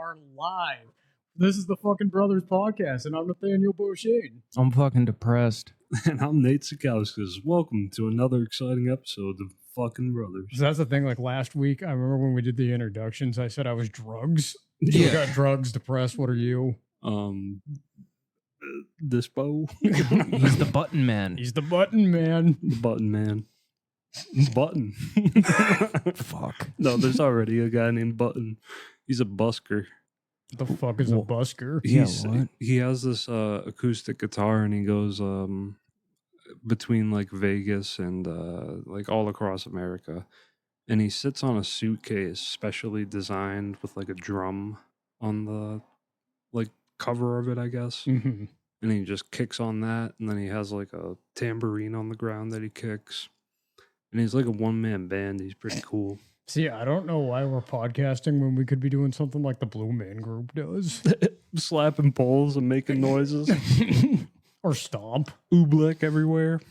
are live. This is the Fuckin Brothers Podcast, and I'm Nathaniel Beauchene. I'm fucking depressed. And I'm Nate Sikowskis. Welcome to another exciting episode of Fuckin Brothers. So that's the thing, like last week, I remember when we did the introductions, I said I was drugs. Yeah. You got drugs, depressed, what are you? Dispo. He's the button man. He's the button man. The button man. Button. Fuck. No, there's already a guy named Button. He's a busker. The fuck is a busker? Yeah, what? He has this acoustic guitar, and he goes between like Vegas and like all across America. And he sits on a suitcase specially designed with like a drum on the like cover of it, I guess. Mm-hmm. And he just kicks on that, and then he has like a tambourine on the ground that he kicks. And he's like a one-man band. He's pretty cool. See, I don't know why we're podcasting when we could be doing something like the Blue Man Group does. Slapping poles and making noises. Or stomp. Oobleck everywhere.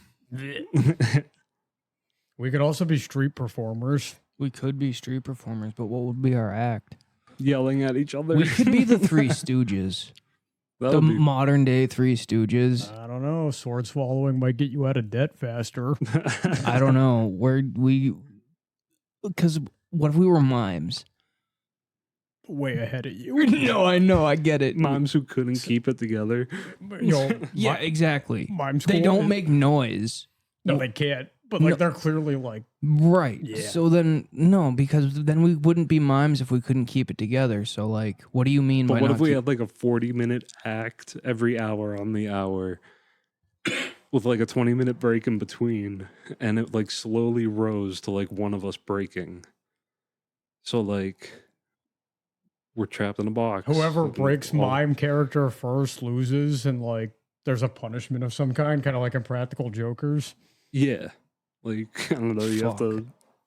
We could also be street performers. We could be street performers, but what would be our act? Yelling at each other. We could be the Three Stooges. The modern day Three Stooges. I don't know. Sword swallowing might get you out of debt faster. I don't know. Because what if we were mimes? Way ahead of you. No, I know. I get it. Moms who couldn't keep it together. Yeah, exactly. Mime They don't make noise. No, they can't. But like they're clearly like Right. Yeah. So then, no, because then we wouldn't be mimes if we couldn't keep it together. So, like, what do you mean by But what not if we had like a 40-minute act every hour on the hour with like a 20-minute break in between, and it like slowly rose to like one of us breaking? So like we're trapped in a box. whoever Like, breaks mime character first loses, and like there's a punishment of some kind of like Impractical Jokers. Yeah. Like, I don't know, you have to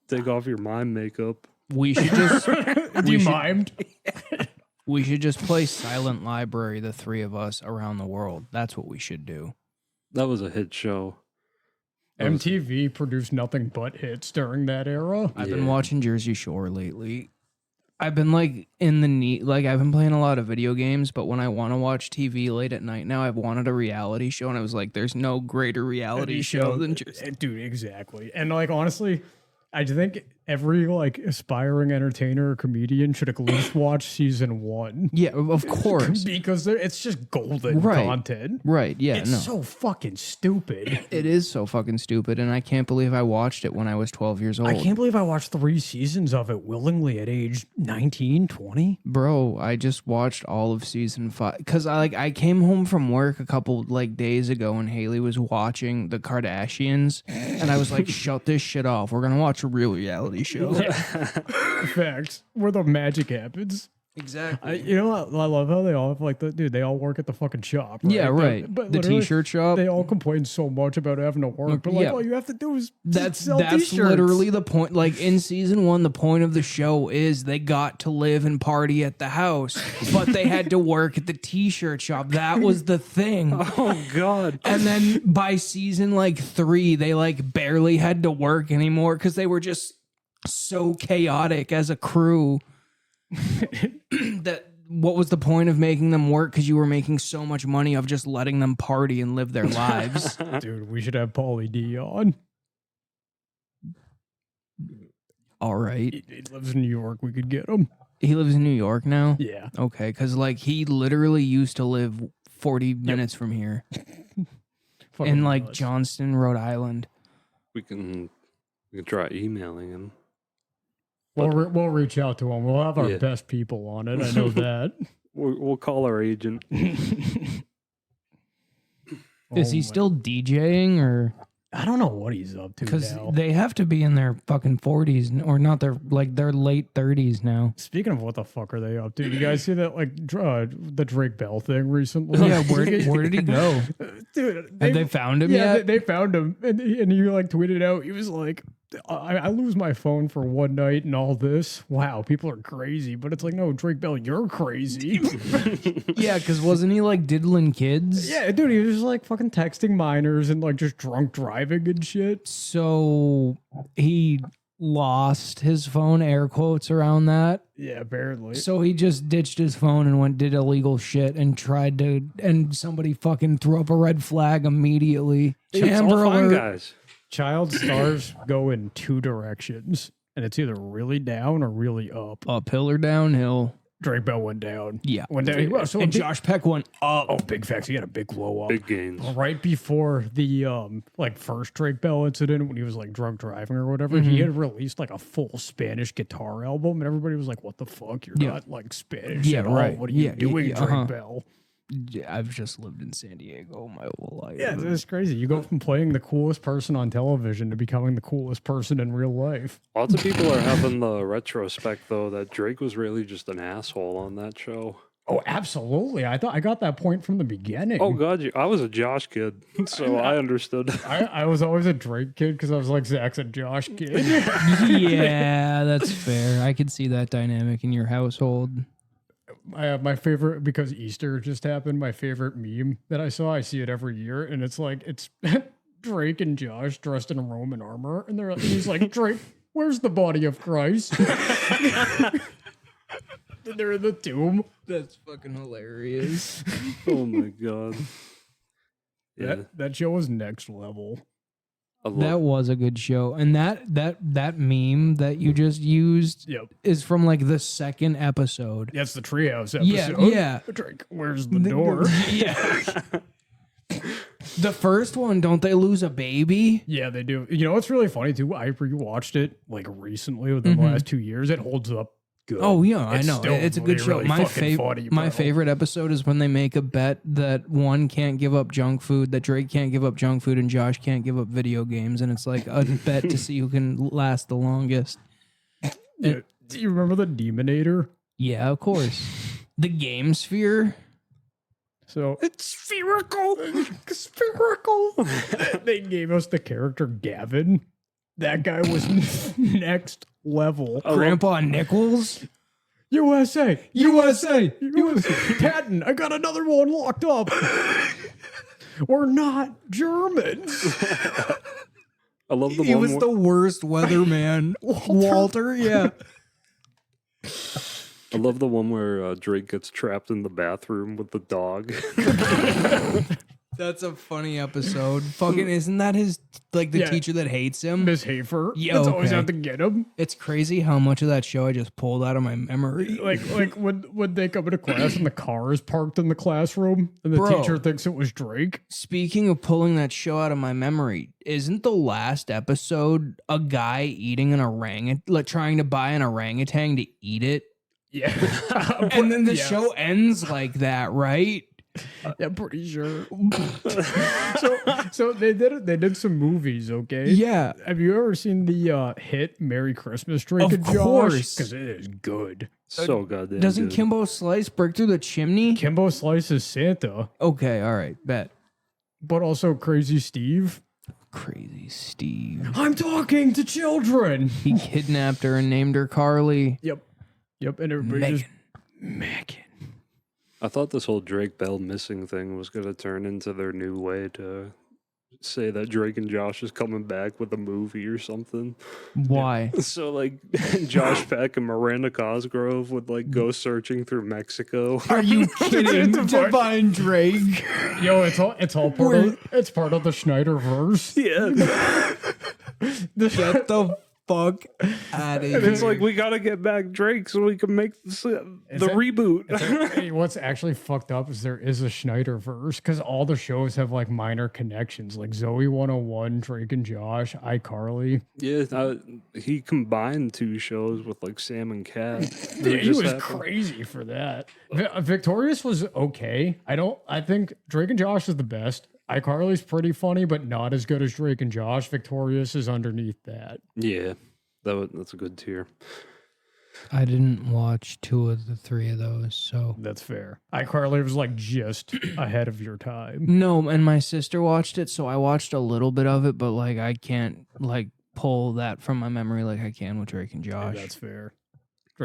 take off your mime makeup. We should just Demimed. we should just play Silent Library, the three of us around the world. That's what we should do. That was a hit show. MTV produced nothing but hits during that era. I've been watching Jersey Shore lately. I've been like in the need, like I've been playing a lot of video games, but when I want to watch TV late at night now, I've wanted a reality show, and I was like, there's no greater reality show than just... Dude, exactly. And like honestly, I think every like aspiring entertainer or comedian should at least watch season 1. Yeah, of course. Because it's just golden Right. content. Right, yeah, It's no. so fucking stupid. It is so fucking stupid, and I can't believe I watched it when I was 12 years old. I can't believe I watched 3 seasons of it willingly at age 19, 20. Bro, I just watched all of season 5 because I came home from work a couple like days ago, and Haley was watching the Kardashians, and I was like, "Shut this shit off. We're gonna watch a real reality show." Facts. Where the magic happens. Exactly. You know what? I love how they all have like they all work at the fucking shop. Right? Yeah, right. But The literally, t-shirt shop. They all complain so much about having to work, but like Yeah. all you have to do is That's sell that's t-shirts. literally the point. Like in season 1, the point of the show is they got to live and party at the house, but they had to work at the t-shirt shop. That was the thing. Oh, God. And then by season like 3, they like barely had to work anymore because they were just so chaotic as a crew that what was the point of making them work? Because you were making so much money of just letting them party and live their lives. Dude, we should have Pauly D on. All right. He lives in New York. We could get him. He lives in New York now? Yeah. Okay, because like he literally used to live 40 minutes from here Fucking in like nuts. Johnston, Rhode Island. We can try emailing him. We'll reach out to him. We'll have our Yeah. best people on it. I know that. We'll call our agent. Is Oh he my- still DJing or? I don't know what he's up to Because now. they have to be in their fucking 40s or not their late 30s now. Speaking of what the fuck are they up to? You guys see that like the Drake Bell thing recently? Yeah, where did he go? Dude, Have they found him yeah, yet? they found him, and he like tweeted out. He was like, I lose my phone for one night and all this. Wow, people are crazy. But it's like, no, Drake Bell, you're crazy. Yeah, because wasn't he like diddling kids? Yeah, dude, he was just like fucking texting minors and like just drunk driving and shit. So he lost his phone, air quotes around that. Yeah, apparently. So he just ditched his phone and did illegal shit and and somebody fucking threw up a red flag immediately. It's all fine, guys. Child stars go in two directions, and it's either really down or really up. Uphill or downhill. Drake Bell went down. Yeah. Went down. So And Josh Peck went up. Oh, big facts. He had a big glow up. Big gains. Right before the first Drake Bell incident when he was like drunk driving or whatever, he had released like a full Spanish guitar album, and everybody was like, "What the fuck? You're not like Spanish at all. What are you doing, Drake Bell?" I've just lived in San Diego my whole life. Yeah, it's crazy. You go from playing the coolest person on television to becoming the coolest person in real life. Lots of people are having the retrospect though that Drake was really just an asshole on that show. Oh, absolutely. I thought I got that point from the beginning. Oh God, I was a Josh kid, so I understood. I was always a Drake kid because I was like Zach's a Josh kid. Yeah, that's fair. I could see that dynamic in your household. My favorite, because Easter just happened, my favorite meme that I saw, I see it every year, and it's like, it's Drake and Josh dressed in Roman armor, and he's like, Drake, where's the body of Christ? They're in the tomb. That's fucking hilarious. Oh my God. Yeah, That show was next level. That was a good show. And that meme that you just used is from like the second episode. That's the Treehouse episode. Yeah. Drake, where's the door? Yeah. The first one, don't they lose a baby? Yeah, they do. You know what's really funny too? I rewatched it like recently within the last 2 years. It holds up good. Oh yeah, I know. Still It's a good show. really My fucking funny, bro. my favorite episode is when they make a bet that one can't give up junk food, that Drake can't give up junk food, and Josh can't give up video games, and it's like a bet to see who can last the longest. Do you remember the Demonator? Yeah, of course. The Game Sphere. So it's spherical. Spherical. They gave us the character Gavin. That guy was next level. Grandpa Nichols. USA. Patton, I got another one locked up. We're not Germans. I love the He one was the worst weatherman. Walter, yeah. I love the one where Drake gets trapped in the bathroom with the dog. That's a funny episode. Fucking, isn't that his, like, the teacher that hates him? Miss Hafer. Yeah, That's always okay. have to get him. It's crazy how much of that show I just pulled out of my memory. Like when they come into class and the car is parked in the classroom and the Bro. teacher thinks it was Drake. Speaking of pulling that show out of my memory, isn't the last episode a guy eating an orangutan, like trying to buy an orangutan to eat it? Yeah. And then the show ends like that, right? Yeah, I'm pretty sure. so they did some movies, okay? Yeah. Have you ever seen the hit "Merry Christmas" Drake Of and Josh? course. Because it is good. So goddamn Doesn't good. Kimbo Slice break through the chimney? Kimbo Slice is Santa, Okay, all right, bet. but also Crazy Steve. Crazy Steve. I'm talking to children. He kidnapped her and named her Carly. Yep, and everybody just Megan. I thought this whole Drake Bell missing thing was going to turn into their new way to say that Drake and Josh is coming back with a movie or something. Why? So like Josh Peck and Miranda Cosgrove would like go searching through Mexico. Are you kidding? It's a Divine Drake. Yo, it's all part of the Schneiderverse. Yeah. Get the fuck out of And here. it's like, we got to get back Drake so we can make the reboot. Hey, what's actually fucked up is there is a Schneiderverse because all the shows have like minor connections, like Zoe 101, Drake and Josh, iCarly. Yeah, he combined two shows with like Sam and Cat. Dude, he was crazy for that. Victorious was okay. I think Drake and Josh is the best. iCarly's pretty funny, but not as good as Drake and Josh. Victorious is underneath that. Yeah, that's a good tier. I didn't watch 2 of the 3 of those, so. That's fair. iCarly was like just ahead of your time. No, and my sister watched it, so I watched a little bit of it, but like I can't like pull that from my memory like I can with Drake and Josh. That's fair.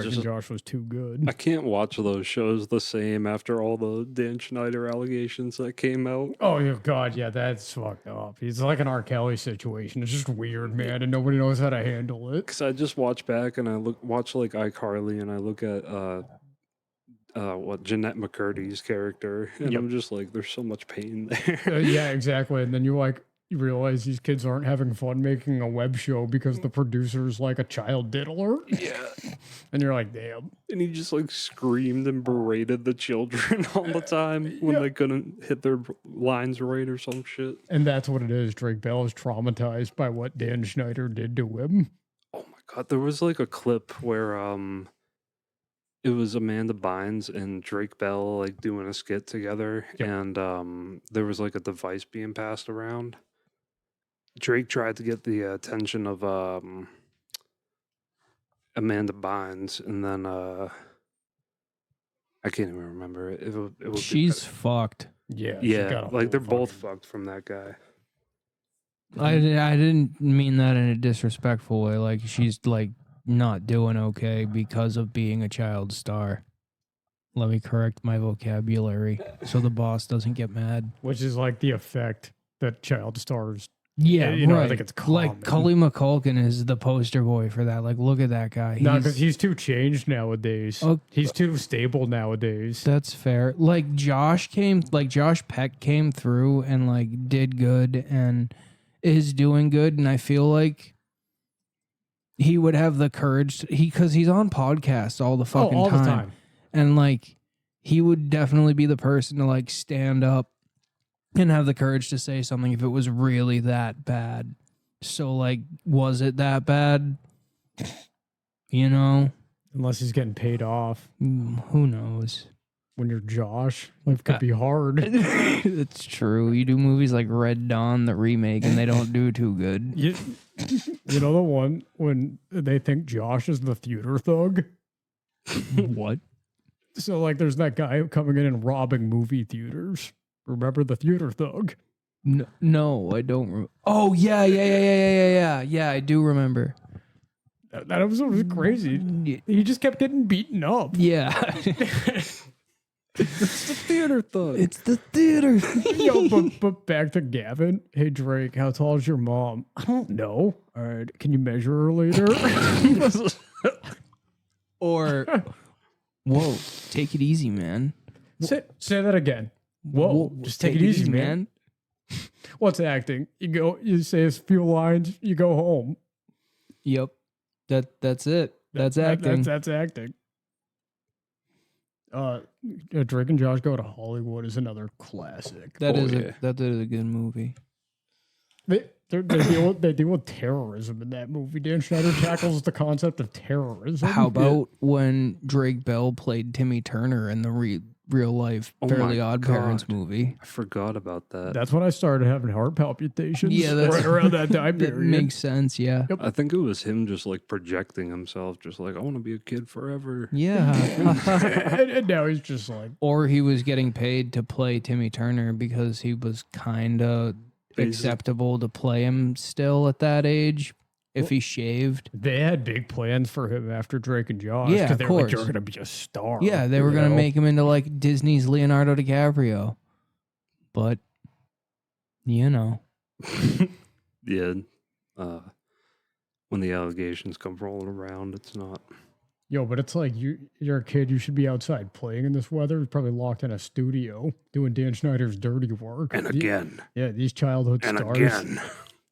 Drake and Josh was too good. I can't watch those shows the same after all the Dan Schneider allegations that came out. Oh, yeah, God, yeah, that's fucked up. He's like an R. Kelly situation. It's just weird, man, and nobody knows how to handle it. Because I just watch back and I watch like iCarly and I look at what Jeanette McCurdy's character, and I'm just like, there's so much pain there. Yeah, exactly. And then you realize these kids aren't having fun making a web show because the producer's like a child diddler. Yeah. And you're like, damn. And he just like screamed and berated the children all the time when they couldn't hit their lines right or some shit. And that's what it is. Drake Bell is traumatized by what Dan Schneider did to him. Oh my God. There was like a clip where it was Amanda Bynes and Drake Bell like doing a skit together, and there was like a device being passed around. Drake tried to get the attention of Amanda Bynes, and then I can't even remember it. She's fucked. Yeah, like they're both fucked from that guy. I didn't mean that in a disrespectful way. Like, she's like not doing okay because of being a child star. Let me correct my vocabulary so the boss doesn't get mad. Which is like the effect that child stars. Yeah, you know, right. I think it's common. Like Cully McCulkin is the poster boy for that. Like, look at that guy. No, because he's too changed nowadays. Oh, he's too stable nowadays. That's fair. Like Josh Peck came through and like did good and is doing good, and I feel like he would have the courage because he's on podcasts all the fucking all time. the time. And like he would definitely be the person to like stand up and have the courage to say something if it was really that bad. So like, was it that bad? You know? Unless he's getting paid off. Who knows? When you're Josh, life could be hard. It's true. You do movies like Red Dawn, the remake, and they don't do too good. You know the one when they think Josh is the theater thug? What? So like there's that guy coming in and robbing movie theaters. Remember the theater thug? No, I don't. Oh, yeah. Yeah, I do remember. That episode was crazy. He just kept getting beaten up. Yeah. It's the theater thug. It's the theater. Yo, but back to Gavin. Hey, Drake, how tall is your mom? I don't know. All right, can you measure her later? Or, whoa, take it easy, man. Say that again. Whoa, just take it easy, man. What's acting? You say a few lines, you go home. Yep. That's it. That's acting. That's acting. Drake and Josh Go to Hollywood is another classic. That is a good movie. They deal with terrorism in that movie. Dan Schneider tackles the concept of terrorism. How about when Drake Bell played Timmy Turner in the real life Fairly Odd Parents movie? I forgot about that. That's when I started having heart palpitations. Yeah, that's right around that time period. That makes sense. Yeah. Yep. I think it was him just like projecting himself, just like, I want to be a kid forever. Yeah. and now he's just like, or he was getting paid to play Timmy Turner because he was kind of acceptable to play him still at that age if he shaved. They had big plans for him after Drake and Josh. Yeah, of they were course. like, you're going to be a star. Yeah, they were going to make him into like Disney's Leonardo DiCaprio. But, you know. Yeah. When the allegations come rolling around, it's not. Yo, but it's like you're a kid. You should be outside playing in this weather. You're probably locked in a studio doing Dan Schneider's dirty work. And again. These childhood And stars. again.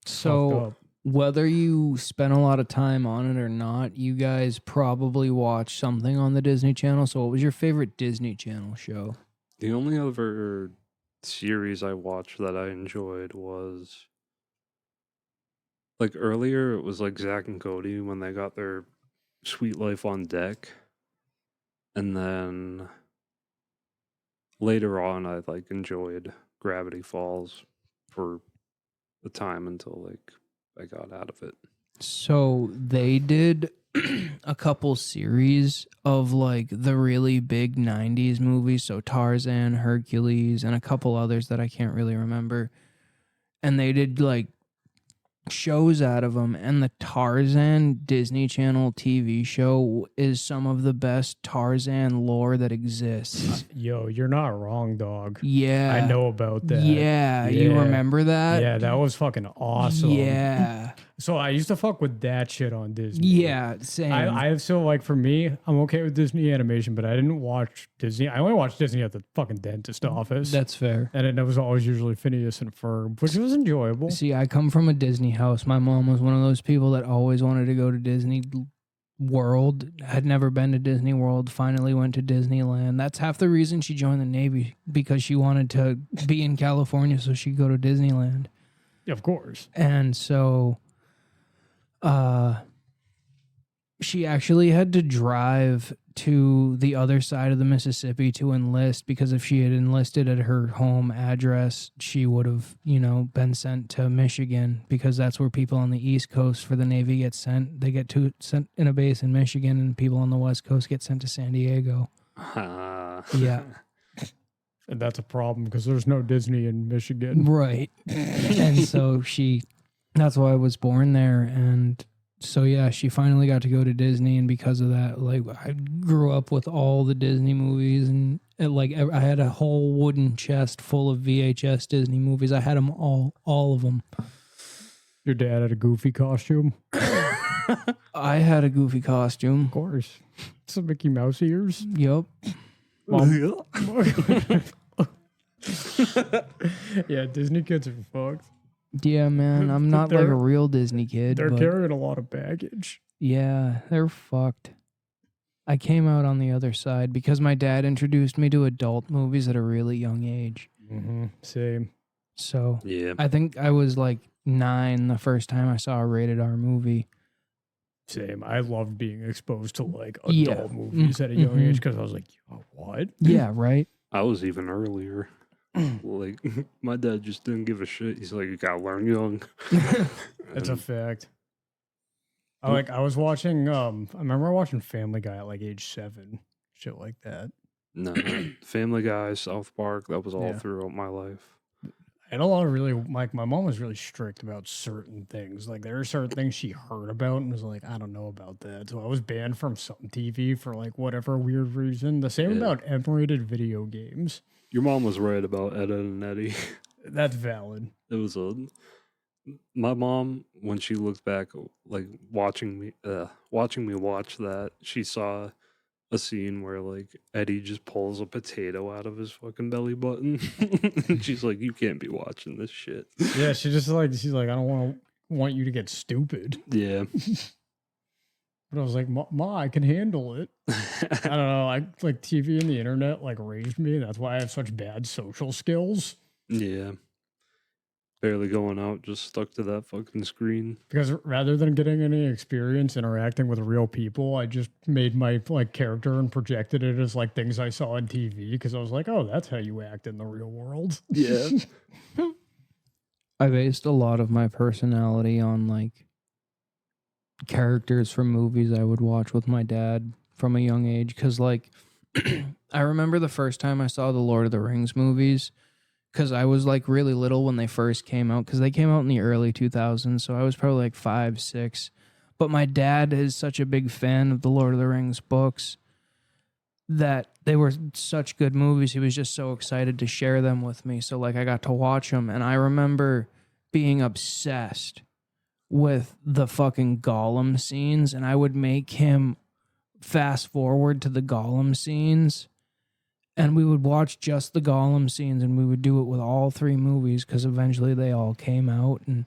So whether you spend a lot of time on it or not, you guys probably watch something on the Disney Channel. So what was your favorite Disney Channel show? The only other series I watched that I enjoyed was like earlier it was like Zach and Cody when they got their Sweet Life on Deck. And then later on I like enjoyed Gravity Falls for the time until like I got out of it. So they did a couple series of like the really big 90s movies. So Tarzan, Hercules, and a couple others that I can't really remember. And they did like shows out of them, and the Tarzan Disney Channel TV show is some of the best Tarzan lore that exists. Yo, you're not wrong, dog. Yeah. I know about that. Yeah, you remember that? Yeah, that was fucking awesome. Yeah. So I used to fuck with that shit on Disney. Yeah, same. I so like for me, I'm okay with Disney animation, but I didn't watch Disney. I only watched Disney at the fucking dentist office. That's fair. And it was always usually Phineas and Ferb, which was enjoyable. See, I come from a Disney house. My mom was one of those people that always wanted to go to Disney World. Had never been to Disney World. Finally went to Disneyland. That's half the reason she joined the Navy, because she wanted to be in California so she could go to Disneyland. Yeah, of course. And so she actually had to drive to the other side of the Mississippi to enlist, because if she had enlisted at her home address, she would have, been sent to Michigan, because that's where people on the East Coast for the Navy get sent. They get sent in a base in Michigan, and people on the West Coast get sent to San Diego. Yeah. And that's a problem because there's no Disney in Michigan. Right. And so that's why I was born there. And so, yeah, she finally got to go to Disney. And because of that, like, I grew up with all the Disney movies. And I had a whole wooden chest full of VHS Disney movies. I had them all of them. Your dad had a Goofy costume? I had a Goofy costume. Of course. Some Mickey Mouse ears? Yep. Mom. Yeah, Disney kids are fucked. Yeah, man. I'm not like a real Disney kid. They're carrying a lot of baggage. Yeah, they're fucked. I came out on the other side because my dad introduced me to adult movies at a really young age. Mm-hmm. Same. So Yeah. I think I was like 9 the first time I saw a rated R movie. Same. I loved being exposed to like adult movies at a young age because I was like, oh, what? Yeah, right? I was even earlier. Like, my dad just didn't give a shit. He's like, you gotta learn young. That's a fact. I was watching, I remember watching Family Guy at like age 7. Shit like that. No, Family Guy, South Park, that was all Yeah. throughout my life. I had a lot of really, like, my mom was really strict about certain things. Like, there were certain things she heard about and was like, I don't know about that. So I was banned from some TV for, like, whatever weird reason. The same about M-rated video games. Your mom was right about Ed, Edd and Eddie. That's valid. It was my mom, when she looked back, like, watching me watch that, she saw a scene where, like, Eddie just pulls a potato out of his fucking belly button. And she's like, you can't be watching this shit. Yeah, she's like, I don't want you to get stupid. Yeah. But I was like, Ma, I can handle it. I don't know. Like TV and the internet like raised me. That's why I have such bad social skills. Yeah. Barely going out, just stuck to that fucking screen. Because rather than getting any experience interacting with real people, I just made my like character and projected it as like things I saw on TV. Because I was like, oh, that's how you act in the real world. Yeah. I based a lot of my personality on like characters from movies I would watch with my dad from a young age. Because like I remember the first time I saw the Lord of the Rings movies, because I was like really little when they first came out, because they came out in the early 2000s. So I was probably like 5, 6. But my dad is such a big fan of the Lord of the Rings books that they were such good movies. He was just so excited to share them with me. So like I got to watch them. And I remember being obsessed with the fucking Gollum scenes. And I would make him fast forward to the Gollum scenes. And we would watch just the Gollum scenes, and we would do it with all 3 movies because eventually they all came out, and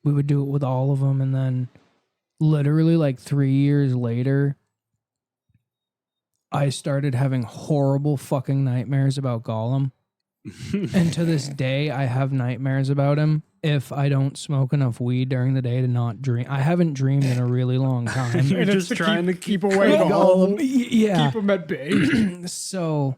we would do it with all of them. And then literally like 3 years later, I started having horrible fucking nightmares about Gollum. And to this day, I have nightmares about him if I don't smoke enough weed during the day to not dream. I haven't dreamed in a really long time. You're just trying to keep away Gollum. Yeah. Keep him at bay. So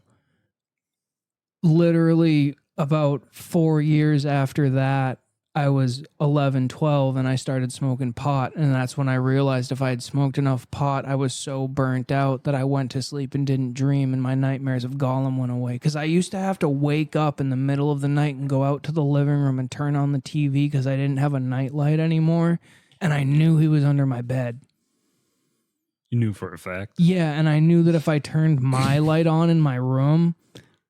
literally about 4 years after that, I was 11, 12, and I started smoking pot. And that's when I realized if I had smoked enough pot, I was so burnt out that I went to sleep and didn't dream, and my nightmares of Gollum went away. Because I used to have to wake up in the middle of the night and go out to the living room and turn on the TV because I didn't have a nightlight anymore. And I knew he was under my bed. You knew for a fact. Yeah, and I knew that if I turned my light on in my room,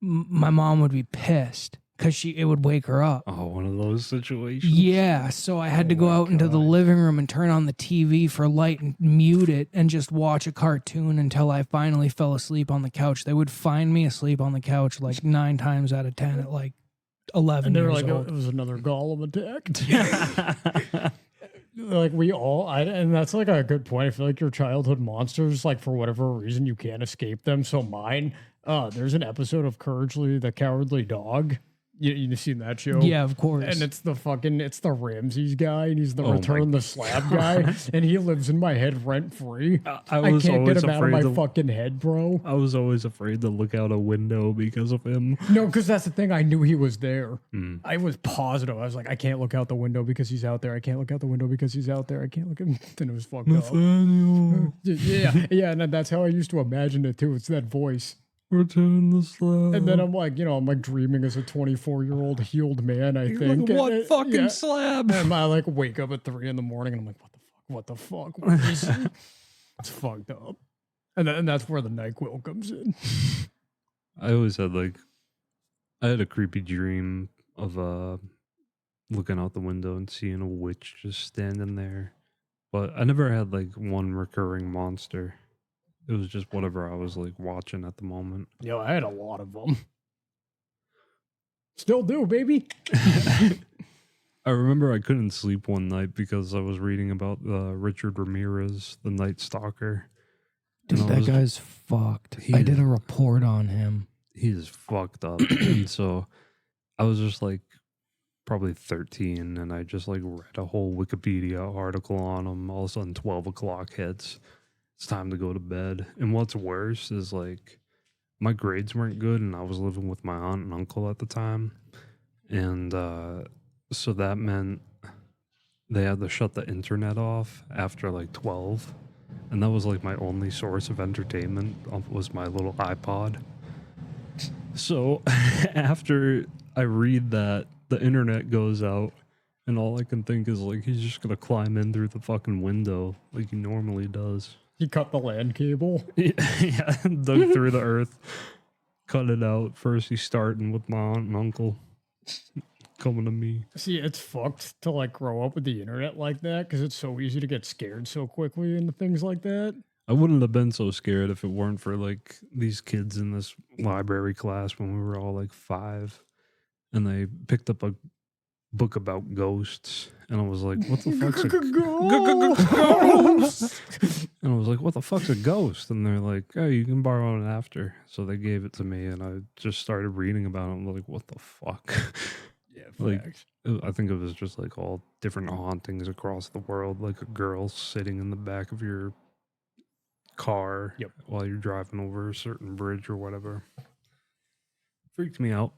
my mom would be pissed. Because it would wake her up. Oh, one of those situations. Yeah, so I had to go out into the living room and turn on the TV for light and mute it and just watch a cartoon until I finally fell asleep on the couch. They would find me asleep on the couch like 9 times out of 10 at like 11 And they were years like, old. it was another Gollum attack. Like and that's like a good point. I feel like your childhood monsters, like for whatever reason, you can't escape them. So mine, there's an episode of Courage the Cowardly Dog. You've seen that show? Yeah, of course. And it's the Ramses guy, and he's the Oh my Return the Slab guy, and he lives in my head rent free. I was can't get always him out of afraid my to- fucking head, bro. I was always afraid to look out a window because of him. No, because that's the thing. I knew he was there. Mm. I was positive. I was like, I can't look out the window because he's out there. I can't look out the window because he's out there. I can't look at him. Then it was fucked up. Nathaniel, Yeah, and that's how I used to imagine it too. It's that voice. return the slab. And then I'm like dreaming as a 24-year-old healed man, I think. What And fucking yeah. slab? And I like wake up at 3 a.m. and I'm like, what the fuck? What is this? It's fucked up. And that's where the NyQuil comes in. I always had I had a creepy dream of looking out the window and seeing a witch just standing there. But I never had one recurring monster. It was just whatever I was watching at the moment. Yo, I had a lot of them. Still do, baby. I remember I couldn't sleep one night because I was reading about Richard Ramirez, the Night Stalker. Dude, And I that was- guy's fucked. He I is- did a report on him. He is fucked up. And so I was just probably 13, and I just read a whole Wikipedia article on him. All of a sudden 12 o'clock hits. It's time to go to bed. And what's worse is my grades weren't good, and I was living with my aunt and uncle at the time. And so that meant they had to shut the internet off after 12. And that was my only source of entertainment was my little iPod. So after I read that, the internet goes out, and all I can think is he's just gonna climb in through the fucking window like he normally does. He cut the LAN cable. Yeah, dug through the earth, cut it out. First he's starting with my aunt and uncle coming to me. See, it's fucked to grow up with the internet like that because it's so easy to get scared so quickly into things like that. I wouldn't have been so scared if it weren't for these kids in this library class when we were all 5, and they picked up a book about ghosts, and I was like, what the fuck's a ghost? And I was like, what the fuck's a ghost? And they're like, oh, you can borrow it after. So they gave it to me, and I just started reading about it. I'm like, what the fuck? Yeah, facts. I think it was just all different hauntings across the world, like a girl sitting in the back of your car while you're driving over a certain bridge or whatever. Freaked me out.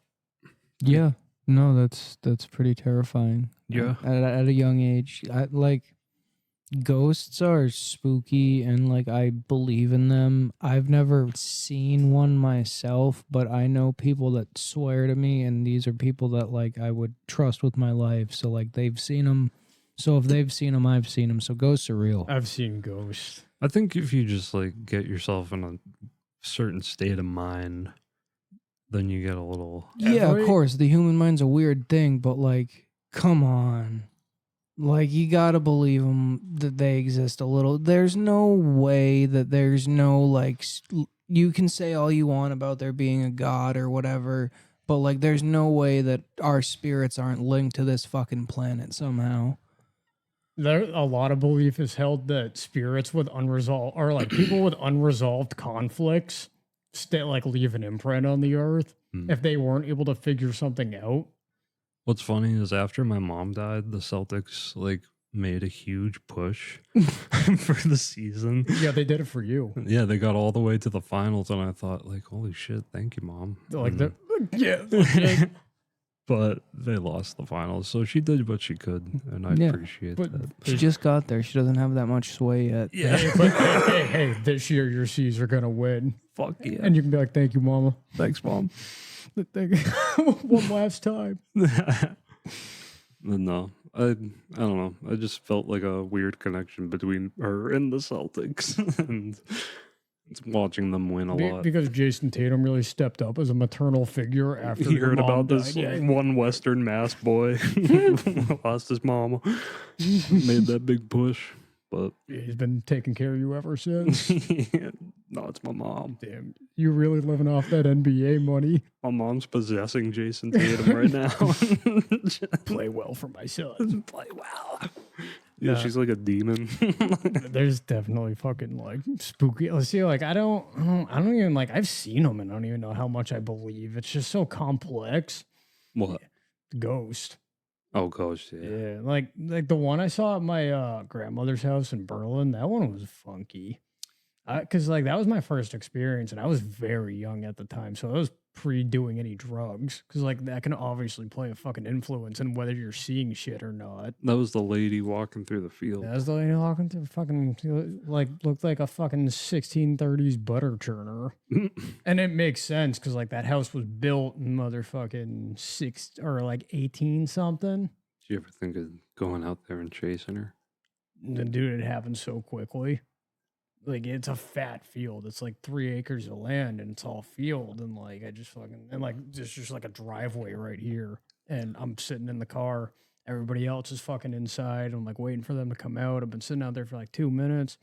Yeah. No, that's pretty terrifying. Yeah. At a young age, ghosts are spooky, and I believe in them. I've never seen one myself, but I know people that swear to me, and these are people that I would trust with my life. So they've seen them. So if they've seen them, I've seen them. So ghosts are real. I've seen ghosts. I think if you just get yourself in a certain state of mind, then you get a little. Yeah, of course. The human mind's a weird thing, but come on. You gotta believe them that they exist a little. There's no way that there's no, you can say all you want about there being a god or whatever, but, there's no way that our spirits aren't linked to this fucking planet somehow. There, a lot of belief is held that spirits with unresolved, or people with unresolved conflicts, leave an imprint on the earth if they weren't able to figure something out. What's funny is after my mom died, the Celtics made a huge push for the season. Yeah, they did it for you. Yeah, they got all the way to the finals, and I thought holy shit, thank you, Mom. Yeah. but they lost the finals. So she did what she could, and I appreciate but that. She just got there. She doesn't have that much sway yet. Yeah. Hey, this year your C's are gonna win. Fuck yeah. And you can be like, thank you, mama. Thanks, Mom. One last time. No, I don't know. I just felt like a weird connection between her and the Celtics, and it's watching them win a lot. Because Jason Tatum really stepped up as a maternal figure after He your heard mom about this died. one Western Mass boy lost his mama, made that big push, but He's been taking care of you ever since. no, it's my mom. Damn, you really living off that NBA money. My mom's possessing Jason Tatum right now. Play well for my son. Play well. Yeah, she's like a demon. There's definitely fucking like spooky. Let's see, like I don't even like. I've seen them and I don't even know how much I believe. It's just so complex. What? Ghost. Oh, Ghost, yeah. Yeah, like the one I saw at my grandmother's house in Berlin. That one was funky. Because like that was my first experience, and I was very young at the time, so I was pre-doing any drugs. Because like that can obviously play a fucking influence in whether you're seeing shit or not. That was the lady walking through the field. That was the lady walking through fucking like looked like a fucking 1630s butter churner, and it makes sense because like that house was built in motherfucking 18 something. Did you ever think of going out there and chasing her? And dude, it happened so quickly. Like it's a fat field. It's like 3 acres of land and it's all field. And like I just fucking and like there's just like a driveway right here. And I'm sitting in the car. Everybody else is fucking inside. I'm like waiting for them to come out. I've been sitting out there for like 2 minutes.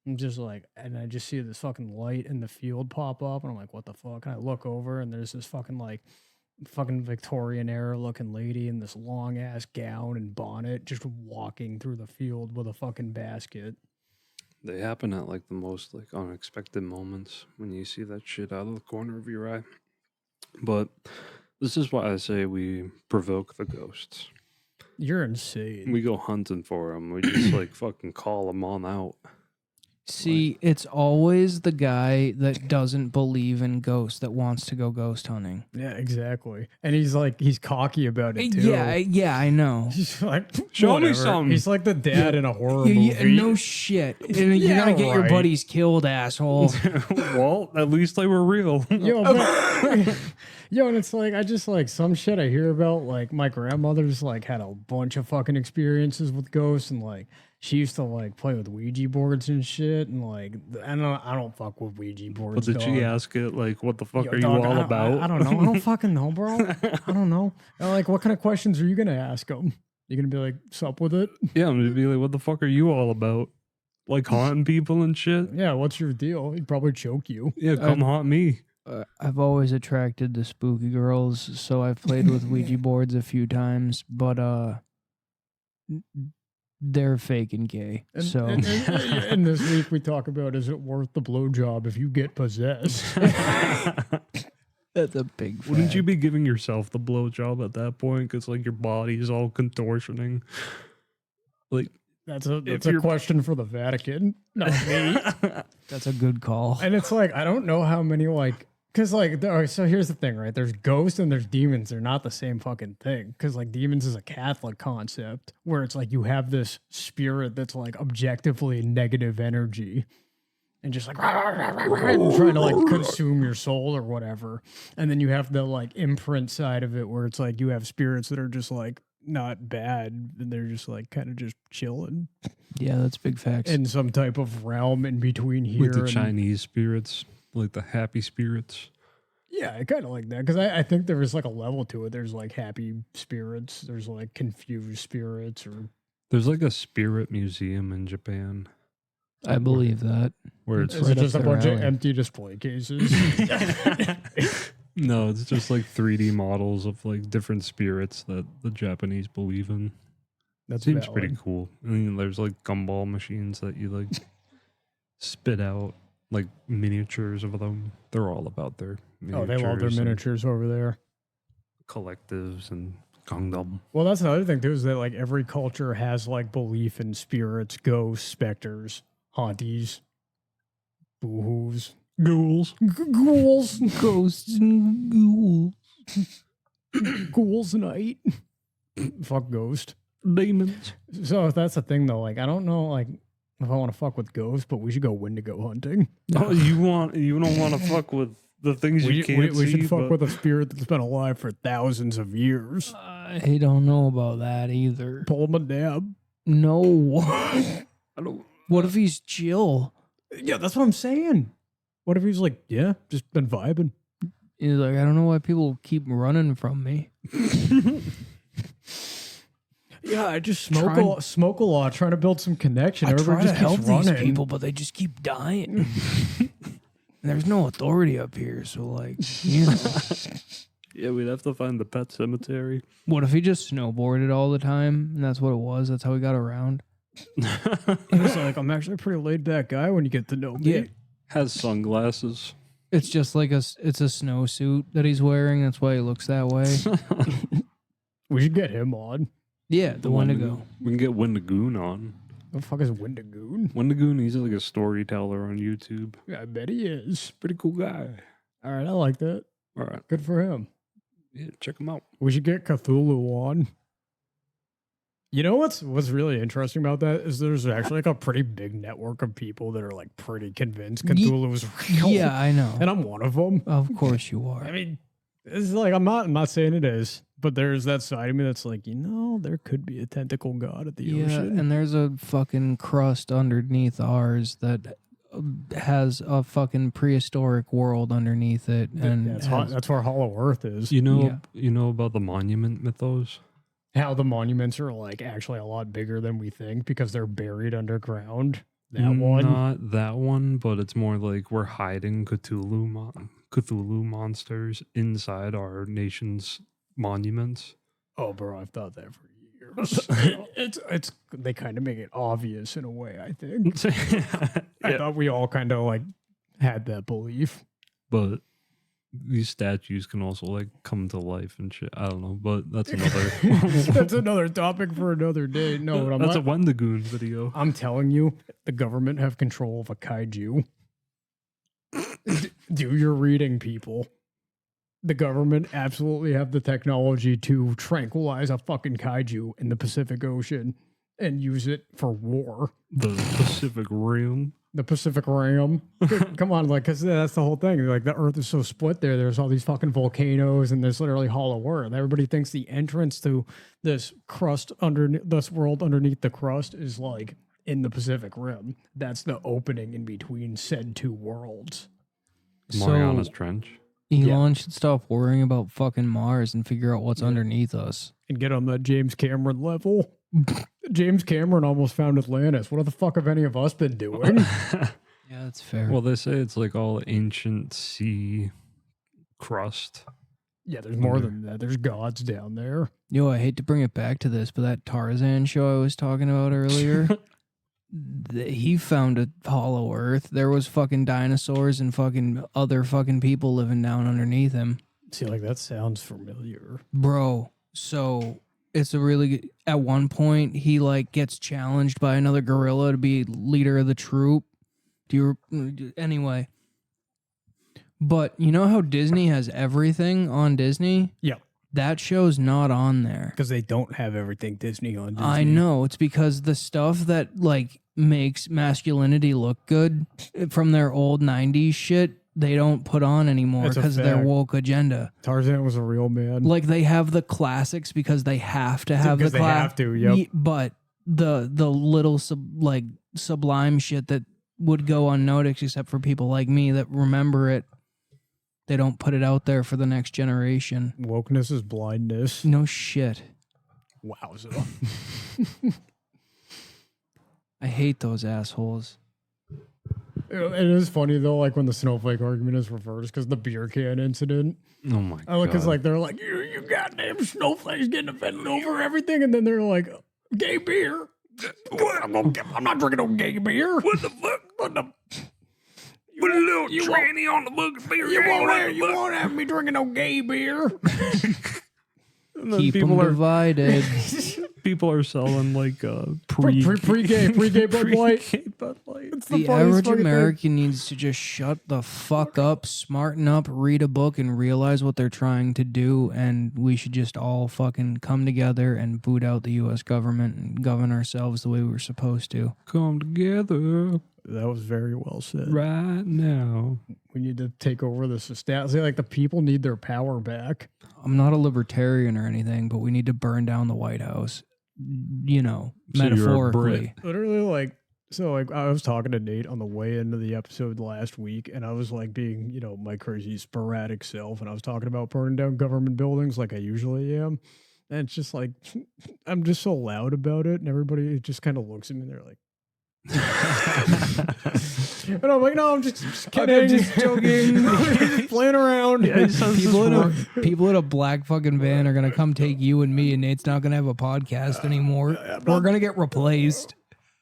I'm just like, and I just see this fucking light in the field pop up, and I'm like, what the fuck? And I look over and there's this fucking Victorian era looking lady in this long ass gown and bonnet just walking through the field with a fucking basket. They happen at like the most like unexpected moments when you see that shit out of the corner of your eye. But this is why I say we provoke the ghosts. You're insane. We go hunting for them. We just like fucking call them on out. See, it's always the guy that doesn't believe in ghosts that wants to go ghost hunting. Yeah, exactly. And he's cocky about it too. Yeah, I know. He's like, Show me whatever. something. He's like the dad in a horror movie. No shit. And you're Yeah, gonna get your right. buddies killed, asshole. Well, at least they were real. Yo, and it's like I just like some shit I hear about. Like my grandmother's like had a bunch of fucking experiences with ghosts, and like she used to like play with Ouija boards and shit. And like I don't fuck with Ouija boards. But did she dog. ask it like, what the fuck Yo, are you dog, all about? I don't know. I don't fucking know, bro. I don't know. And, like, what kind of questions are you gonna ask them? You gonna be like, "Sup with it?" Yeah, I'm gonna be like, what the fuck are you all about? Like haunting people and shit? Yeah. What's your deal? He'd probably choke you. Yeah, come haunt me. I've always attracted the spooky girls, so I've played with Ouija boards a few times, but they're fake and gay. So And this week we talk about, is it worth the blowjob if you get possessed? that's a big fact. Wouldn't you be giving yourself the blowjob at that point? Because like your body is all contortioning. Like That's a question for the Vatican, not me. That's a good call. And it's like I don't know how many like. Because, like, so here's the thing, right? There's ghosts and there's demons. They're not the same fucking thing. Because, like, demons is a Catholic concept where it's like you have this spirit that's, like, objectively negative energy and just, like, and trying to, like, consume your soul or whatever. And then you have the, like, imprint side of it where it's like you have spirits that are just, like, not bad. And they're just, like, kind of just chilling Yeah, that's big facts. in some type of realm in between here. with the and- Chinese spirits, like the happy spirits. Yeah, I kind of like that because I think there is like a level to it. There's like happy spirits. There's like confused spirits, or There's like a spirit museum in Japan I believe that. where it's is right it just a up their bunch of alley. empty display cases? no, it's just like 3D models of like different spirits that the Japanese believe in. That's Seems valid. pretty cool. I mean, there's like gumball machines that you like spit out like miniatures of them. They're all about their Oh, they love their and miniatures over there. collectives and Gundam. Well, that's another thing too, is that like every culture has like belief in spirits, ghosts, specters, haunties, boohoos, Ghouls. ghouls. Ghosts and ghouls. Ghouls night. Fuck ghost. Demons. So if that's the thing though, like I don't know, like if I want to fuck with ghosts, but we should go Wendigo hunting. Oh, you don't want to fuck with the things you can't we see. should fuck but- with a spirit that's been alive for thousands of years. I don't know about that either. Pull him a dab. No. I don't. What if he's Jill? Yeah, that's what I'm saying. What if he's like, yeah, just been vibing? He's like, I don't know why people keep running from me. Yeah, I just Trying- smoke a lot, trying to build some connection. I try Everybody to just help keeps these running. people, but they just keep dying. There's no authority up here, so like, you know. Yeah, we'd have to find the pet cemetery. What if he just snowboarded all the time, and that's what it was? That's how he got around. He's like, I'm actually a pretty laid back guy when you get to know me. Yeah. Has sunglasses. It's just like it's a snowsuit that he's wearing. That's why he looks that way. We should get him on. Yeah, the Wendigo. We can get Wendigoon on. The fuck is Wendigoon? Wendigoon, he's like a storyteller on YouTube. Yeah, I bet he is. Pretty cool guy. All right, I like that. All right. Good for him. Yeah, check him out. We should get Cthulhu on. You know what's really interesting about that is there's actually like a pretty big network of people that are like pretty convinced Cthulhu is real. Yeah, I know. And I'm one of them. Of course you are. I mean, it's like I'm not saying it is, but there's that side of me that's like, there could be a tentacle god at the Yeah, ocean. and there's a fucking crust underneath ours that has a fucking prehistoric world underneath it, and that's where Hollow Earth is. You know about the monument mythos? How the monuments are like actually a lot bigger than we think because they're buried underground. That Mm, one. Not that one, but it's more like we're hiding Cthulhu monsters inside our nation's monuments. Oh, bro, I've thought that for years. it's they kind of make it obvious in a way. I think. I thought we all kind of like had that belief. But these statues can also like come to life and shit. I don't know, but that's another. That's another topic for another day. No, but That's a Wendigoon video. I'm telling you, the government have control of a kaiju. Do your reading, people. The government absolutely have the technology to tranquilize a fucking kaiju in the Pacific Ocean and use it for war. The Pacific Rim. The Pacific Rim. Come on, like, because that's the whole thing. Like, the Earth is so split there. There's all these fucking volcanoes, and there's literally hollow Earth. Everybody thinks the entrance to this crust this world underneath the crust is like in the Pacific Rim. That's the opening in between said two worlds. Mariana's So Trench. Elon should stop worrying about fucking Mars and figure out what's underneath us. And get on that James Cameron level. James Cameron almost found Atlantis. What the fuck have any of us been doing? Yeah, that's fair. Well, they say it's like all ancient sea crust. Yeah, there's more than that. There's gods down there. Yo, I hate to bring it back to this, but that Tarzan show I was talking about earlier, he found a hollow Earth. There was fucking dinosaurs and fucking other fucking people living down underneath him. See, like, that sounds familiar. Bro, so it's a really good, at one point he like gets challenged by another gorilla to be leader of the troop. Anyway. But you know how Disney has everything on Disney? Yeah. That show's not on there. Because they don't have everything Disney on Disney. I know. It's because the stuff that like makes masculinity look good from their old 90s shit, they don't put on anymore That's a because of their fact. woke agenda. Tarzan was a real man. Like they have the classics because they have to have Because the they have to, yep. But the little sublime shit that would go unnoticed except for people like me that remember it, they don't put it out there for the next generation. Wokeness is blindness. No shit. Wowza. I hate those assholes. It is funny though, like when the snowflake argument is reversed because the beer can incident. Oh my god! I like, because like they're like, you goddamn snowflakes getting offended over everything, and then they're like, gay beer. I'm not drinking no gay beer. What the fuck? What the? Put a little tranny on the book of beer. You won't have me drinking no gay beer. And then Keep them divided. people are selling like Pre-gay Bud Light. pre-gay Bud Light. It's The funniest average fucking thing. American needs to just shut the fuck up, smarten up, read a book, and realize what they're trying to do. And we should just all fucking come together and boot out the U.S. government and govern ourselves the way we were supposed to. Come together That was very well said. right now. We need to take over the system. Like the people need their power back. I'm not a libertarian or anything, but we need to burn down the White House. You know, So you're a metaphorically. Literally, like, so like I was talking to Nate on the way into the episode last week, and I was like being, my crazy sporadic self, and I was talking about burning down government buildings like I usually am. And it's just like I'm just so loud about it, and everybody just kind of looks at me and they're like, and I'm like, no, I'm just kidding. I'm just joking. Just playing around. People in a black fucking van are gonna come take you and me, and Nate's not gonna have a podcast anymore. We're gonna get replaced.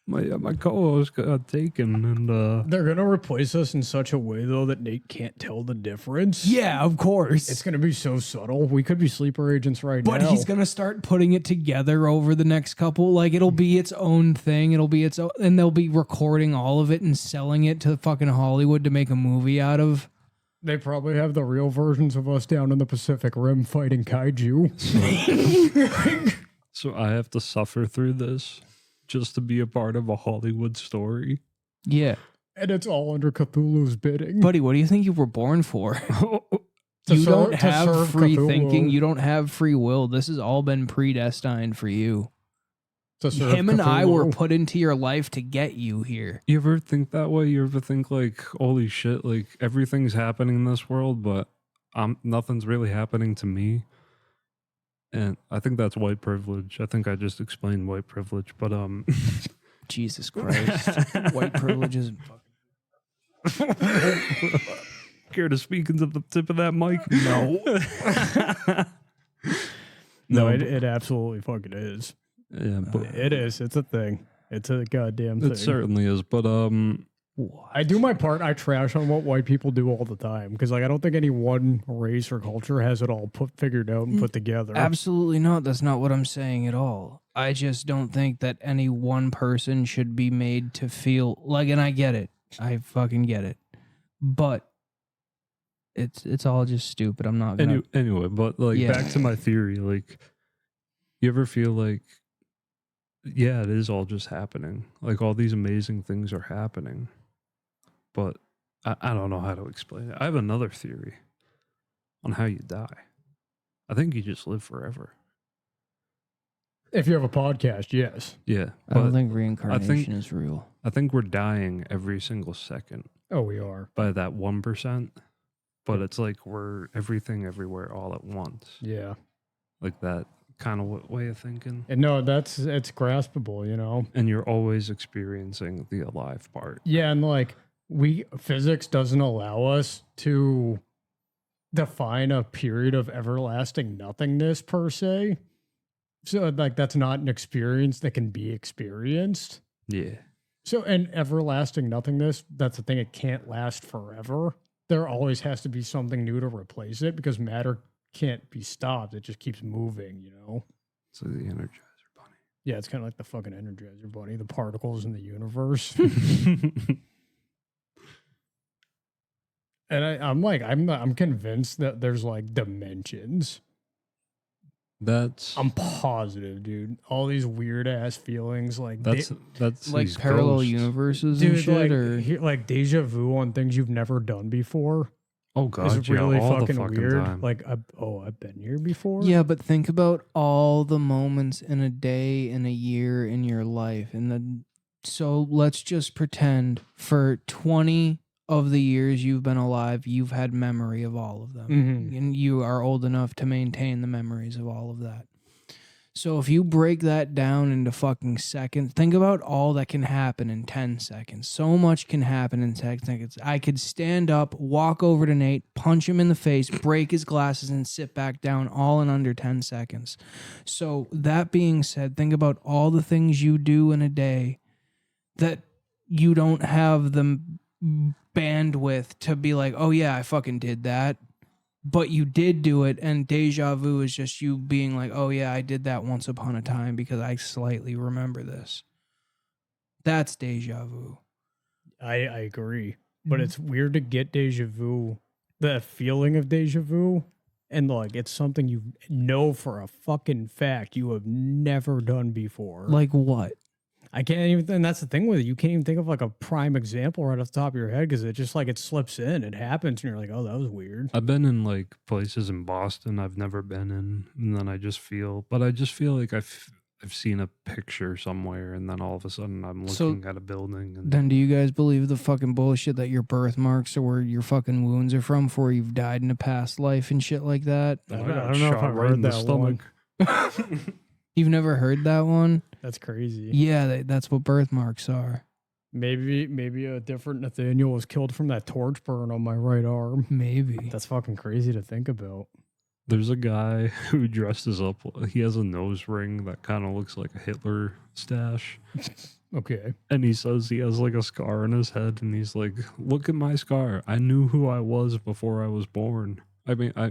My co-host got taken, and They're gonna replace us in such a way though that Nate can't tell the difference. Yeah, of course. It's gonna be so subtle. We could be sleeper agents right But now. he's gonna start putting it together over the next couple. Like it'll be its own thing. It'll be its own, and they'll be recording all of it and selling it to fucking Hollywood to make a movie out of. They probably have the real versions of us down in the Pacific Rim fighting Kaiju. so I have to suffer through this just to be a part of a Hollywood story. Yeah, And it's all under Cthulhu's bidding. buddy, what do you think you were born for? To You ser- don't to have serve free Cthulhu. thinking. You don't have free will. This has all been predestined for you. To serve Him and I were Cthulhu. put into your life to get you here. You ever think that way? You ever think like, holy shit, like everything's happening in this world, but nothing's really happening to me? And I think that's white privilege. I think I just explained white privilege, but Jesus Christ. White privilege is care to speak into the tip of that mic? No, No, it absolutely fucking is. yeah, but It is. It's a thing. It's a goddamn thing. it certainly is. But I do my part. I trash on what white people do all the time because, like, I don't think any one race or culture has it all figured out and put together. absolutely not. That's not what I'm saying at all. I just don't think that any one person should be made to feel like, and I get it. I fucking get it. But it's all just stupid. I'm not gonna. anyway, but like Yeah. back to my theory, like you ever feel like, yeah, it is all just happening. Like all these amazing things are happening, but I don't know how to explain it. I have another theory on how you die. I think you just live forever. If you have a podcast, yes. Yeah, I don't but think reincarnation is real. I think we're dying every single second Oh, we are. by that 1%. But it's like we're everything everywhere all at once. Yeah. Like that kind of way of thinking. And no, it's graspable, you know? And you're always experiencing the alive part. Yeah. And like, physics doesn't allow us to define a period of everlasting nothingness per se. So, like, that's not an experience that can be experienced. Yeah. So, and everlasting nothingness, that's the thing, it can't last forever. There always has to be something new to replace it because matter can't be stopped. It just keeps moving, you know? So the Energizer Bunny. Yeah, it's kind of like the fucking Energizer Bunny, the particles in the universe. And I'm convinced that there's like dimensions. That's I'm positive, dude. All these weird ass feelings, like that's Like these parallel ghosts. universes and dude, shit, like or like deja vu on things you've never done before. Oh god, It's yeah, really all the fucking fucking weird. time. Like, I've been here before. yeah, but think about all the moments in a day, in a year, in your life, and then so let's just pretend for 20 of the years you've been alive, you've had memory of all of them, Mhm. and you are old enough to maintain the memories of all of that. So if you break that down into fucking seconds, think about all that can happen in 10 seconds. So much can happen in 10 seconds. I could stand up, walk over to Nate, punch him in the face, break his glasses, and sit back down all in under 10 seconds. So that being said, think about all the things you do in a day that you don't have the bandwidth to be like, oh yeah, I fucking did that. but you did do it, and deja vu is just you being like, oh yeah, I did that once upon a time because I slightly remember this. That's deja vu. I agree. But it's weird to get deja vu, the feeling of deja vu, and like it's something you know for a fucking fact you have never done before. Like what? I can't even, and that's the thing with it. You can't even think of like a prime example right off the top of your head because it just like it slips in, it happens, and you're like, oh, that was weird. I've been in like places in Boston I've never been in, and then I just feel like I've seen a picture somewhere, and then all of a sudden I'm looking at a building. And Then do you guys believe the fucking bullshit that your birthmarks are where your fucking wounds are from before you've died in a past life and shit like that? I got don't know if shot I've right heard in the that stomach. You've never heard that one? That's crazy. Yeah, that's what birthmarks are. Maybe a different Nathaniel was killed from that torch burn on my right arm. Maybe. That's fucking crazy to think about. There's a guy who dresses up. He has a nose ring that kind of looks like a Hitler stash. Okay. And he says he has like a scar on his head, and he's like, "Look at my scar. I knew who I was before I was born." I mean, I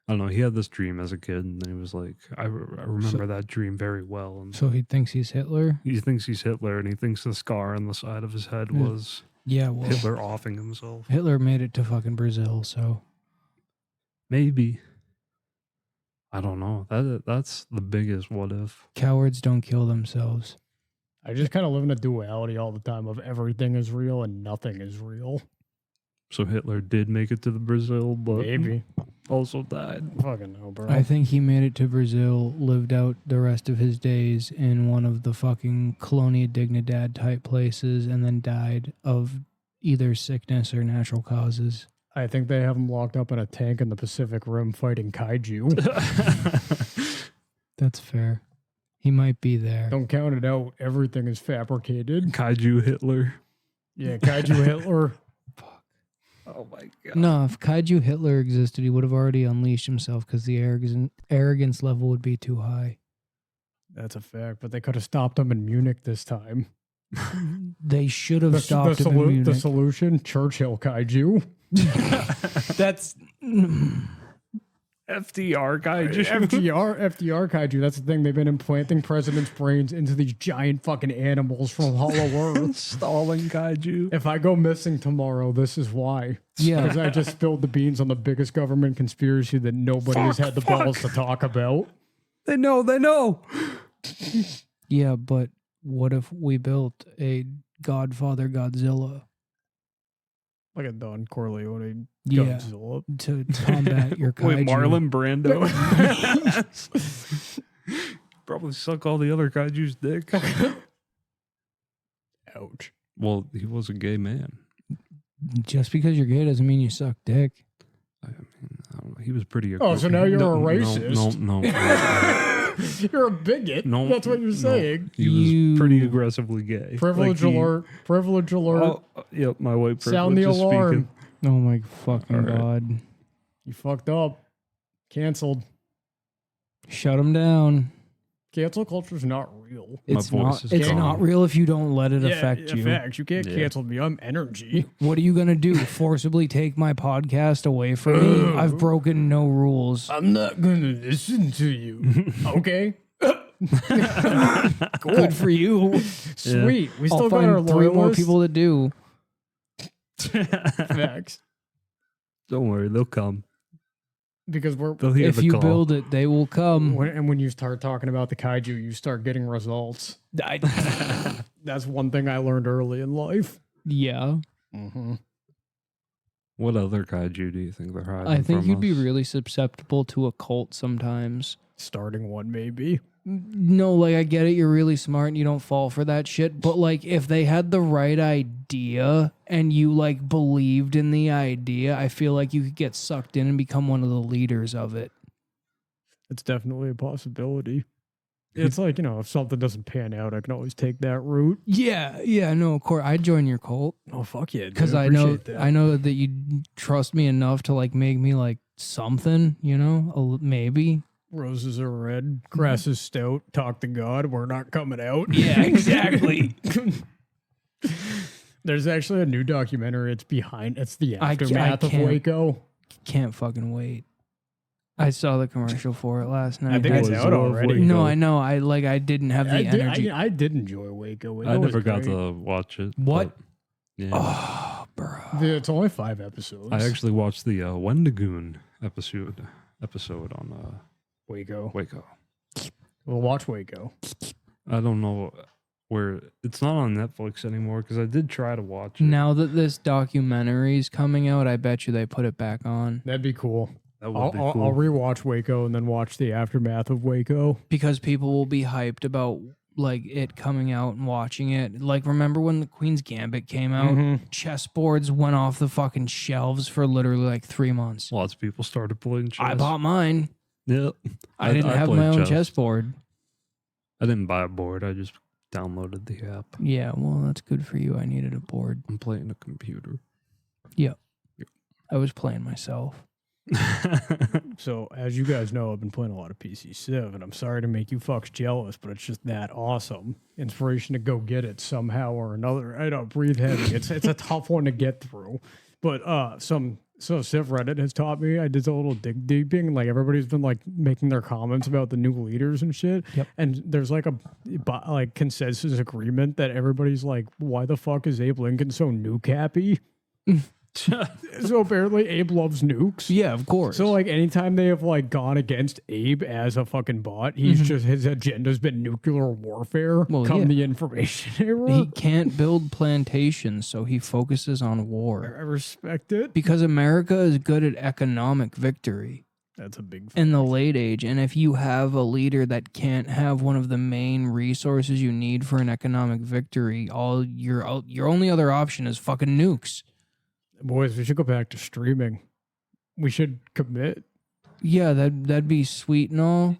don't know. He had this dream as a kid, and he was like, I remember that dream very well. And So he thinks he's Hitler? he thinks he's Hitler, and he thinks the scar on the side of his head was Yeah, well, Hitler offing himself. Hitler made it to fucking Brazil, so. Maybe. I don't know. That's the biggest what if. Cowards don't kill themselves. I just kind of live in a duality all the time of everything is real and nothing is real. So Hitler did make it to the Brazil, but Maybe. also died. Fucking no, bro. I think he made it to Brazil, lived out the rest of his days in one of the fucking Colonia Dignidad type places, and then died of either sickness or natural causes. I think they have him locked up in a tank in the Pacific Rim fighting Kaiju. That's fair. He might be there. Don't count it out. Everything is fabricated. Kaiju Hitler. Yeah, Kaiju Hitler. Oh my god. No, if Kaiju Hitler existed, he would have already unleashed himself because the arrogance level would be too high. That's a fact, but they could have stopped him in Munich this time. They should have stopped him in Munich. The solution, Churchill Kaiju. That's... FDR Kaiju. FDR Kaiju. That's the thing. They've been implanting presidents' brains into these giant fucking animals from Hollow Earth. Stalin Kaiju. If I go missing tomorrow, this is why. Yeah. Because I just spilled the beans on the biggest government conspiracy that nobody has had the balls to talk about. They know. Yeah, but what if we built a Godfather Godzilla? Like a Don Corleone Yeah. Godzilla. To combat your kaiju. Wait, Marlon Brando. Probably suck all the other Kaiju's dick. Ouch. Well, he was a gay man. Just because you're gay doesn't mean you suck dick. I mean, I don't know. He was pretty. Oh, so now you're a racist. No. You're a bigot. No, That's what you're saying. He was pretty aggressively gay. Privilege Like alert. Privilege alert. Oh, yep, my white privilege Sound the is alarm. speaking. Oh my fucking All right. God. You fucked up. Canceled. Shut him down. Cancel culture's not real. It's voice not. is It's gone. not real if you don't let it affect you. Facts. You can't Yeah. cancel me. I'm energy. What are you gonna do? Forcibly take my podcast away from me? I've broken no rules. I'm not gonna listen to you. Okay. Cool. Good for you. Sweet. We still I'll got our find 3 more loyalists. people to do. Facts. Don't worry, they'll come. Because we're They'll hear If the you call. build it, they will come. when you start talking about the kaiju, you start getting results. That's one thing I learned early in life. Yeah. Mm-hmm. What other kaiju do you think they're hiding? I think from you'd be us? really susceptible to a cult sometimes. Starting one, maybe. No, like I get it, you're really smart and you don't fall for that shit, but like if they had the right idea and you like believed in the idea, I feel like you could get sucked in and become one of the leaders of it. It's definitely a possibility. It's like, if something doesn't pan out, I can always take that route. Yeah, no, of course I'd join your cult Oh, fuck yeah. because I know that you trust me enough to like make me like something, maybe. Roses are red, grass is stout, talk to God, we're not coming out. Yeah, exactly. There's actually a new documentary. It's the I aftermath of can't- Waco. can't fucking wait. I saw the commercial for it last night. I think it's out already. No, I know. I didn't have the energy. I did enjoy Waco. I never got to watch it. What? Yeah. Oh, bro. Dude, it's only 5 episodes. I actually watched the Wendigoon episode on Waco. Waco. We'll watch Waco. I don't know where it's not on Netflix anymore because I did try to watch it. Now that this documentary's coming out, I bet you they put it back on. That'd be cool. That would be cool. I'll rewatch Waco and then watch the aftermath of Waco. Because people will be hyped about like it coming out and watching it. Like, remember when the Queen's Gambit came out? Mm-hmm. Chessboards went off the fucking shelves for literally like 3 months. Lots of people started playing chess. I bought mine. Yep. I didn't have played my own chessboard. I didn't buy a board. I just downloaded the app. Yeah, well, that's good for you. I needed a board. I'm playing a computer. I was playing myself. So, as you guys know, I've been playing a lot of PC Civ, and I'm sorry to make you fucks jealous, but it's just that awesome. Inspiration to go get it somehow or another. I don't breathe heavy. It's a tough one to get through. But so Civ Reddit has taught me. I did a little deeping. Like, everybody's been like making their comments about the new leaders and shit. Yep. And there's like a consensus agreement that everybody's like, why the fuck is Abe Lincoln so nuke happy? So apparently Abe loves nukes. Yeah, of course. So like anytime they have like gone against Abe as a fucking bot, he's just his agenda's been nuclear warfare. Well, come yeah. the information era. He can't build plantations, so he focuses on war. I respect it. Because America is good at economic victory That's a big in the late age. And if you have a leader that can't have one of the main resources you need for an economic victory, all your only other option is fucking nukes. Boys, we should go back to streaming. We should commit. Yeah, that'd be sweet and all.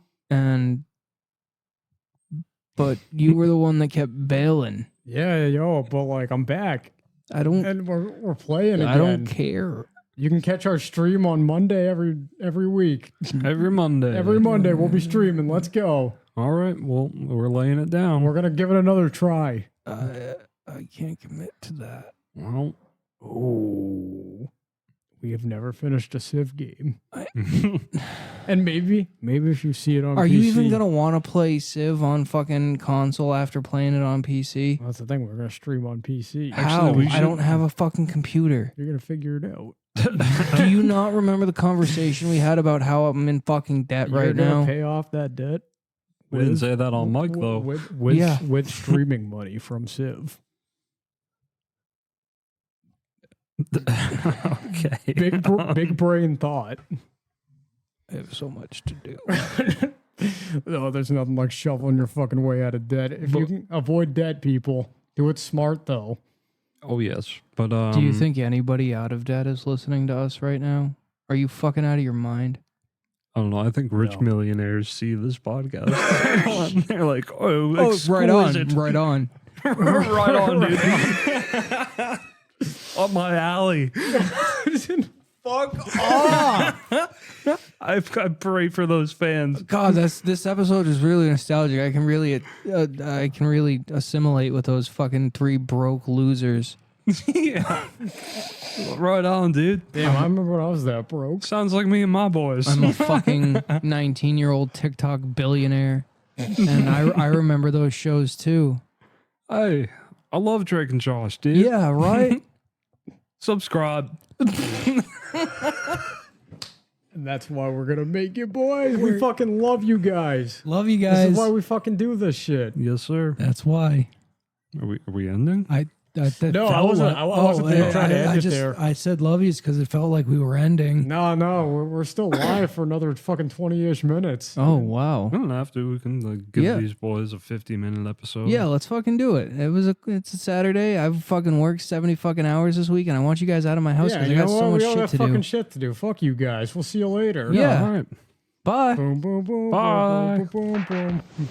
But you were the one that kept bailing. Yeah, but like I'm back. I don't And we're playing again. I don't care. You can catch our stream on Monday every week. Every Monday. Every Monday we'll be streaming. Let's go. All right. Well, we're laying it down. We're gonna give it another try. I can't commit to that. Well, Oh, we have never finished a Civ game. And maybe if you see it on Are PC. you even gonna want to play Civ on fucking console after playing it on PC? Well, that's the thing. We're going to stream on PC. How? we I should- don't have a fucking computer. You're going to figure it out. Do you not remember the conversation we had about how I'm in fucking debt You're right going now? to pay off that debt. we didn't say that on mic, though. With streaming money from Civ. Okay. Big brain thought. I have so much to do. No, there's nothing like shoveling your fucking way out of debt. If you can avoid debt, people, do it smart though. Oh, yes. But Do you think anybody out of debt is listening to us right now? Are you fucking out of your mind? I don't know. I think rich No. millionaires see this podcast. They're like, oh, right on, exquisite. right on. Right on, dude. Up my alley. Fuck off! I pray for those fans. God, this episode is really nostalgic. I can really assimilate with those fucking 3 broke losers. Yeah. Right on, dude. Damn, I remember when I was that broke. Sounds like me and my boys. I'm a fucking 19-year-old TikTok billionaire, and I remember those shows too. Hey, I love Drake and Josh, dude. Yeah, right. Subscribe. And that's why we're gonna make it, boys. We fucking love you guys. Love you This guys. is why we fucking do this shit. Yes, sir. That's why. Are we ending? No, I wasn't trying to end it there. I said love yous because it felt like we were ending. No, we're still live for another fucking 20-ish minutes. Oh wow. We don't have to. We can give Yeah. these boys a 50-minute episode. Yeah, let's fucking do it. It's a Saturday. I've fucking worked 70 fucking hours this week, and I want you guys out of my house because I got so much we all shit got to fucking do. shit to do. Fuck you guys. We'll see you later. Yeah. All right. Bye. Boom, boom, boom. Bye. Boom, boom, boom, boom.